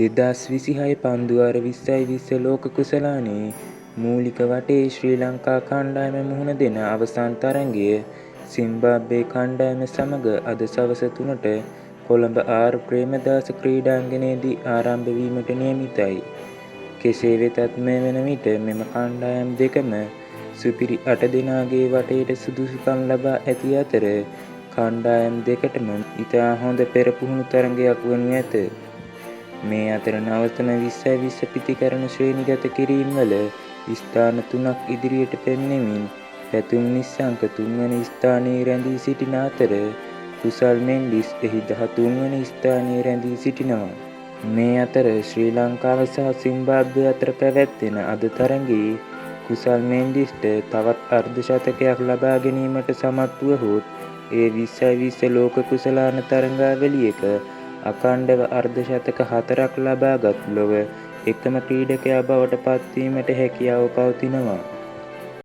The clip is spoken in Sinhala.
2026 පන්දුවාර 20යි 20 ලෝක කුසලානේ මූලික වටේ ශ්‍රී ලංකා කණ්ඩායම මුහුණ දෙන අවසන් තරගය සිම්බාබ්වේ කණ්ඩායම සමග අද සවස 3ට කොළඹ ආර් ප්‍රේමදාස ක්‍රීඩාංගණයේදී ආරම්භ වීමට නියමිතයි. කෙසේ වෙතත් මේ වන විට මෙම කණ්ඩායම් දෙකම සුපිරි 8 දෙනාගේ වටේට සුදුසුකම් ලබා ඇති අතර කණ්ඩායම් දෙකටම ඉතා හොඳ පෙරපුහුණු තරගයක් වනු ඇත. මේ අතර නවතම 20යි 20 පිතිකරණ ශ්‍රේණිගත කිරීම්වල ස්ථාන 3ක් ඉදිරියට පැමිණෙමින් පැතුම් නිශ්ශංක 3 වන ස්ථානයේ රැඳී සිටින අතර කුසල් මෙන්ඩිස් එහි 13 වන ස්ථානයේ රැඳී සිටිනවා. මේ අතර ශ්‍රී ලංකාව සහ සිම්බාබ්වේ අතර පැවැත්වෙන අද තරගයේ කුසල් මෙන්ඩිස්ට තවත් අර්ධ ශතකයක් ලබා ගැනීමට සමත් වුවහොත් ඒ 20යි 20 ලෝක කුසලාන තරගාවලියක අඛණ්ඩව අර්ධ ශතක 4ක් ලබාගත් ලොව එකම ක්‍රීඩකයා බවට පත්වීමට හැකියාව පවතිනවා.